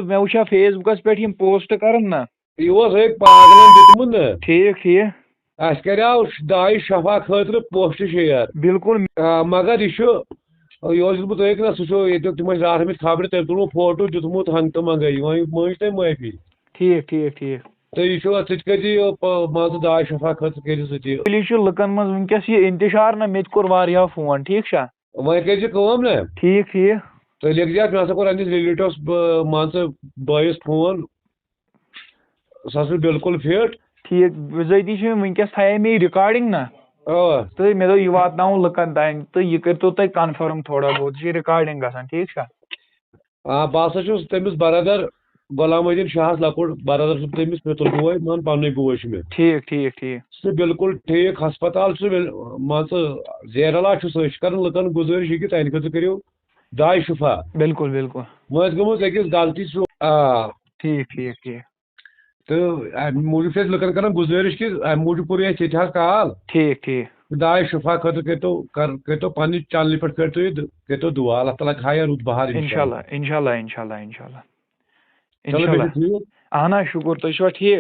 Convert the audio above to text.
مےٚ وٕچھا face books پٮ۪ٹھ یِم پوسٹ کران نا یہ اوس أکۍ پاگلن دیُتمُت نا ٹھیٖک ٹھیٖک اَسہِ کریاو داے شفا خٲطرٕ پوسٹ شیر بالکل مگر یہِ چھُ یہِ اوس دیُتمُت أکۍ نا سُہ چھُ ییٚتیُک تِم ٲسۍ راتھ ٲمٕتۍ خبرِ تٔمۍ تُلمُت فوٹو دیُتمُت ہنٛگ تہٕ منٛگے وۄنۍ مٲنٛج تٔمۍ معٲفی ٹھیٖک ٹھیٖک ٹھیٖک تہٕ یہِ چھُ ژٕ تہِ کٔرزِ یہِ مان ژٕ داے شفا خٲطرٕ کٔرزِ ژٕ تہِ ایکچُلی چھُ لُکن منٛز وٕنکیٚس یہِ انتشار نا مےٚ تہِ کوٚر واریاہو فون ٹھیٖک چھا وۄنۍ کٔرزِ کٲم نا ٹھیٖک ٹھیٖک تُہۍ لیکھزِ مےٚ ہسا کوٚر أمِس رِلیٹِوَس مان ژٕ بٲیِس فون سُہ ہسا چھُ بِلکُل فِٹ ٹھیٖک بِذٲتی چھِ مےٚ وٕنکیٚس تھایے مےٚ یہِ رِکاڈِنٛگ نا اَوا تہٕ مےٚ دوٚپ یہِ واتناوُن لُکن تانۍ تہٕ یہِ کٔرۍتو تُہۍ کنفٲرٕم تھوڑا بہت یہِ چھِ رِکاڈِنٛگ گژھان ٹھیٖک چھا بہٕ ہسا چھُس تٔمِس برادر غلام الدیٖن شاہس لۄکُٹ برادر چھُس تٔمِس پِتُر بوے مان پننُے بوے چھُ مےٚ ٹھیٖک ٹھیٖک ٹھیٖک سُہ چھُ بِلکُل ٹھیٖک ہسپتال چھُ مان ژٕ زیر علاج چھُ سُہ أسۍ چھِ کران لُکن گُزٲرِش یہِ کہِ تَنہٕ خٲطرٕ کٔرِو داے شفا بالکل بالکل وۄنۍ ٲس گٔمٕژ أکِس غلطی سُہ ٹھیٖک ٹھیٖک ٹھیٖک تہٕ اَمہِ موٗجوٗب چھِ أسۍ لُکن کران گُزٲرِش کہِ اَمہِ موٗجوٗب کوٚر اَسہِ ییٚتہِ حظ کال ٹھیٖک ٹھیٖک داے شفا خٲطرٕ کٔرۍتو پننہِ چنلہِ پٮ۪ٹھ کٔرۍتو یہِ کٔرۍتو دُعا اللہ تعالیٰ تھایہِ رُت بہار انشاء اللہ انشاء اللہ انشاء اللہ انشاء اللہ چلو انشاء بیٚیہِ اللہ چھُ ٹھیٖک اہن حظ شُکُر تُہۍ چھُوا ٹھیٖک